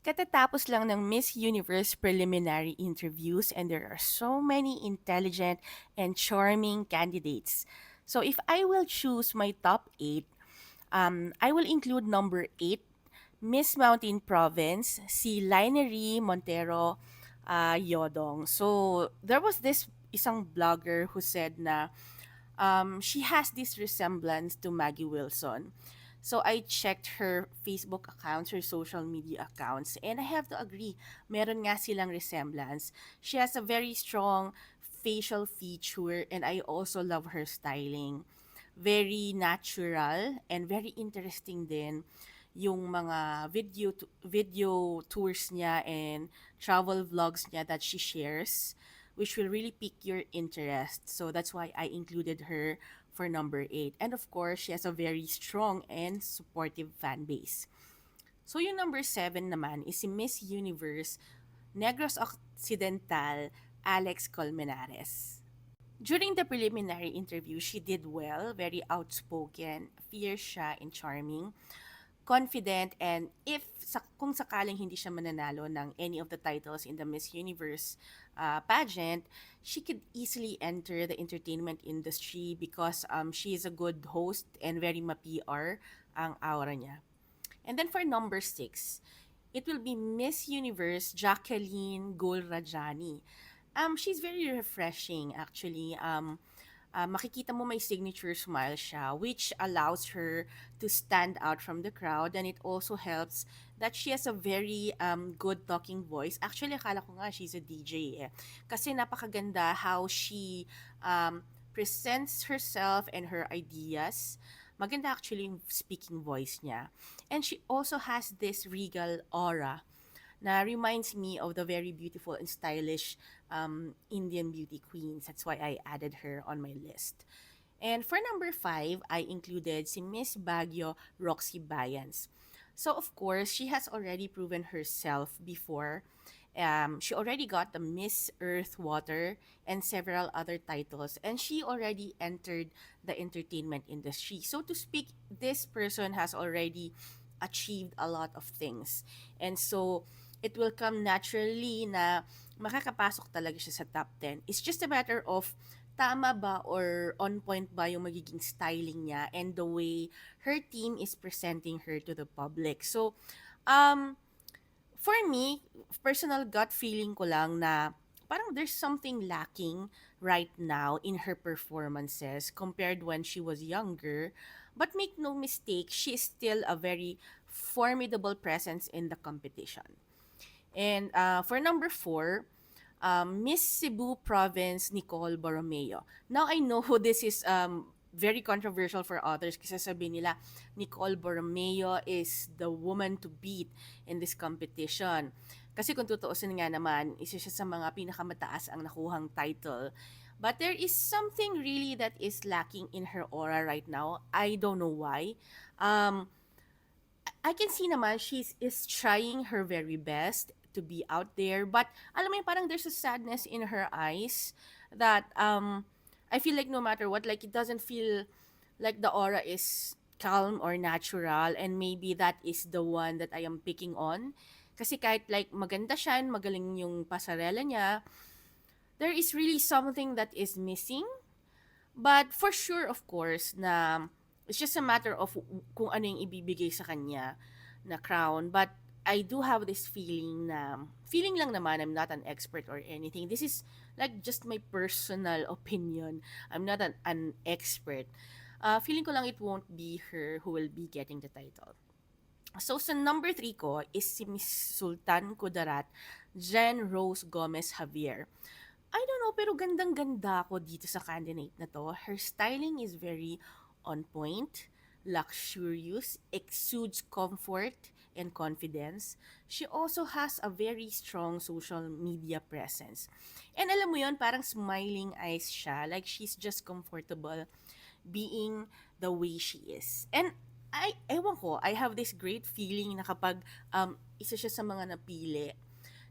Katatapos lang ng Miss Universe preliminary interviews and there are so many intelligent and charming candidates. So if I will choose my top 8, I will include number 8, Miss Mountain Province, si Linery Montero Yodong. So there was this isang blogger who said na she has this resemblance to Maggie Wilson. So I checked her Facebook accounts, her social media accounts, and I have to agree, meron nga silang resemblance. She has a very strong facial feature and I also love her styling. Very natural and very interesting din yung mga video tours niya and travel vlogs niya that she shares, which will really pique your interest. So that's why I included her for number 8. And of course, she has a very strong and supportive fan base. So yung number 7 naman is si Miss Universe Negros Occidental Alex Colmenares. During the preliminary interview, she did well, very outspoken, fierce siya and charming, confident, and kung sakaling hindi siya mananalo ng any of the titles in the Miss Universe pageant, she could easily enter the entertainment industry because she is a good host and very ma-PR ang aura niya. And then for number 6, it will be Miss Universe Jacqueline Golrajani. She's very refreshing actually. Makikita mo may signature smile siya, which allows her to stand out from the crowd, and it also helps that she has a very good talking voice. Actually, akala ko nga she's a DJ eh. Kasi napakaganda how she presents herself and her ideas. Maganda actually yung speaking voice niya. And she also has this regal aura na reminds me of the very beautiful and stylish Indian beauty queens. That's why I added her on my list. And for number 5, I included si Miss Baguio Roxy Bayans. So of course, she has already proven herself before. She already got the Miss Earth Water and several other titles, and she already entered the entertainment industry. So to speak, this person has already achieved a lot of things. And so it will come naturally na makakapasok talaga siya sa top 10. It's just a matter of tama ba or on point ba yung magiging styling niya and the way her team is presenting her to the public. So, for me, personal gut feeling ko lang na parang there's something lacking right now in her performances compared when she was younger. But make no mistake, she is still a very formidable presence in the competition. And for number 4, Miss Cebu Province Nicole Borromeo. Now I know this is very controversial for others kasi sabi nila Nicole Borromeo is the woman to beat in this competition. Kasi kung tutuusin nga naman, isa siya sa mga pinakamataas ang nakuhang title. But there is something really that is lacking in her aura right now. I don't know why. Um, I can see naman is trying her very best to be out there, but alam mo yun, parang there's a sadness in her eyes that I feel like no matter what, like it doesn't feel like the aura is calm or natural, and maybe that is the one that I am picking on. Kasi kahit like maganda siya, magaling yung pasarela niya, there is really something that is missing. But for sure, of course, na it's just a matter of kung ano yung ibibigay sa kanya na crown. But I do have this feeling lang naman, I'm not an expert or anything. This is like just my personal opinion. I'm not an expert. Feeling ko lang it won't be her who will be getting the title. So, sa number 3 ko is si Miss Sultan Kudarat, Jen Rose Gomez Javier. I don't know, pero gandang-ganda ako dito sa candidate na to. Her styling is very on point, luxurious, exudes comfort and confidence. She also has a very strong social media presence. And alam mo yon, parang smiling eyes siya, like she's just comfortable being the way she is. And ewan ko, I have this great feeling na kapag isa siya sa mga napili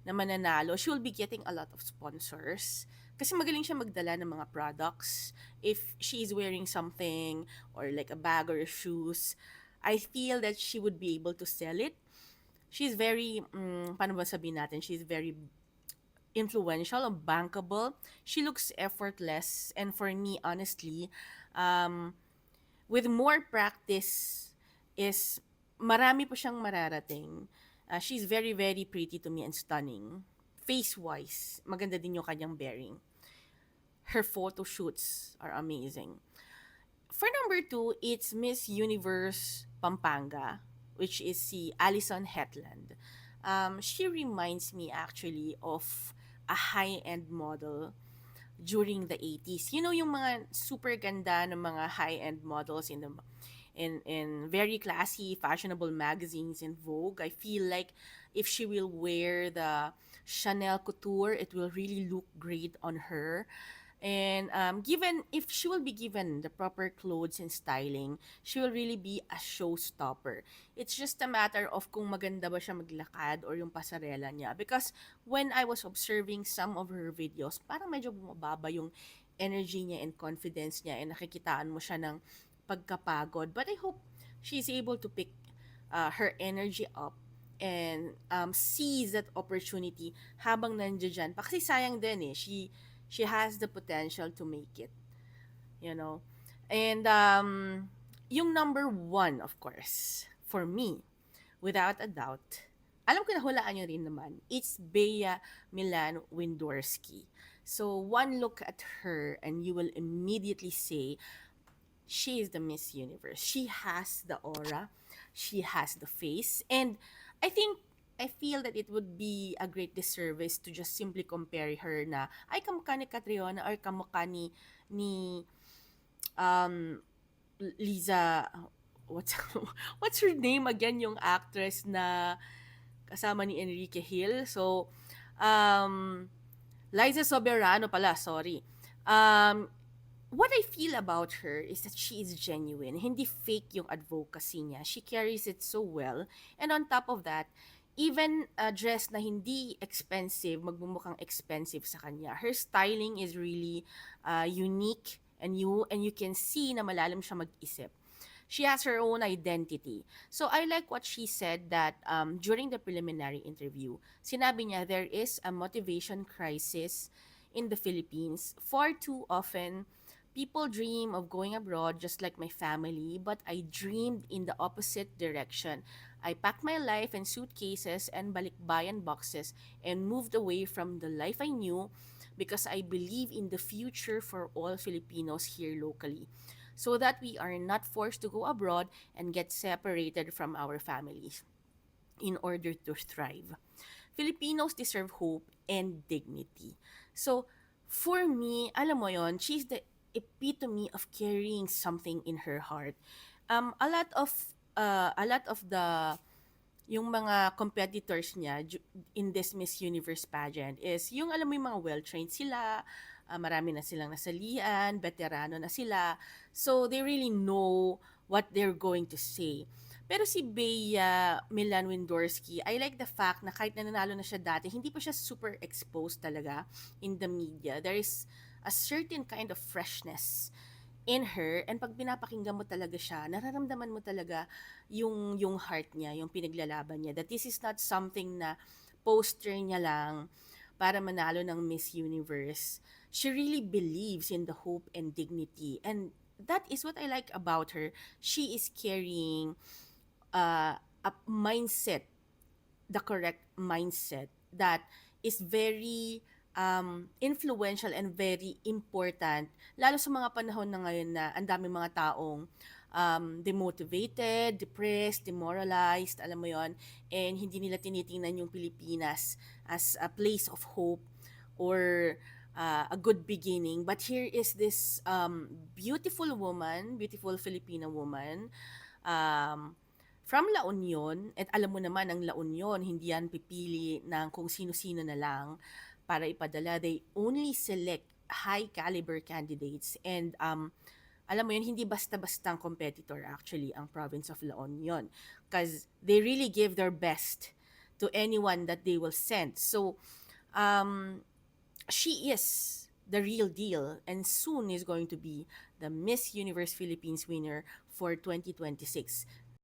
na mananalo, she will be getting a lot of sponsors. Kasi magaling siya magdala ng mga products. If she is wearing something or like a bag or shoes, I feel that she would be able to sell it. she's very, paano ba sabihin natin, she's very influential and bankable. She looks effortless. And for me, honestly, um, with more practice is marami po siyang mararating. She's very, very pretty to me and stunning. Face-wise, maganda din yung kanyang bearing. Her photo shoots are amazing. For number two, it's Miss Universe Pampanga, which is si Alison Hetland. She reminds me actually of a high-end model during the 80s. You know yung mga super ganda ng mga high-end models in very classy, fashionable magazines in Vogue. I feel like if she will wear the Chanel couture, it will really look great on her. And given if she will be given the proper clothes and styling, she will really be a showstopper. It's just a matter of kung maganda ba siya maglakad or yung pasarela niya. Because when I was observing some of her videos, parang medyo bumababa yung energy niya and confidence niya and nakikitaan mo siya ng pagkapagod. But I hope she's able to pick her energy up and seize that opportunity habang nandiyan dyan. Pa kasi sayang din eh. She has the potential to make it, you know. And yung number one, of course, for me, without a doubt, alam ko na hulaan nyo rin naman, it's Bea Milan Windorski. So, one look at her and you will immediately say, she is the Miss Universe. She has the aura, she has the face, and I think I feel that it would be a great disservice to just simply compare her na ay kamukha ni Catriona or kamukha ni um Liza, what's what's her name again, yung actress na kasama ni Enrique Hill. So Liza Soberano pala, sorry. What I feel about her is that she is genuine. Hindi fake yung advocacy niya. She carries it so well. And on top of that, even a dress na hindi expensive, magmumukhang expensive sa kanya. Her styling is really unique and you can see na malalim siya mag-isip. She has her own identity. So I like what she said that during the preliminary interview, sinabi niya there is a motivation crisis in the Philippines. Far too often, people dream of going abroad just like my family, but I dreamed in the opposite direction. I packed my life in suitcases and balikbayan boxes and moved away from the life I knew because I believe in the future for all Filipinos here locally so that we are not forced to go abroad and get separated from our families in order to thrive. Filipinos deserve hope and dignity. So, for me, alam mo yon, she's the epitome of carrying something in her heart. A lot of the yung mga competitors niya in this Miss Universe pageant is yung alam mo yung mga well-trained sila, marami na silang nasalian, veterano na sila. So they really know what they're going to say. Pero si Bea Milan Windorski, I like the fact na kahit nananalo na siya dati, hindi pa siya super exposed talaga in the media. There is a certain kind of freshness in her, and pag pinapakinggan mo talaga siya, nararamdaman mo talaga yung heart niya, yung pinaglalaban niya, that this is not something na poster niya lang para manalo ng Miss Universe. She really believes in the hope and dignity, and that is what I like about her. She is carrying a mindset, the correct mindset that is very influential and very important, lalo sa mga panahon na ngayon na ang dami mga taong demotivated, depressed, demoralized, alam mo yon, and hindi nila tinitingnan yung Pilipinas as a place of hope or a good beginning. But here is this beautiful woman, beautiful Filipina woman, um, from La Union, at alam mo naman ang La Union, hindi yan pipili ng kung sino-sino na lang para ipadala. They only select high caliber candidates, and alam mo yun, hindi basta-bastang competitor actually ang province of La Union, because they really give their best to anyone that they will send. So um, she is the real deal and soon is going to be the Miss Universe Philippines winner for 2026.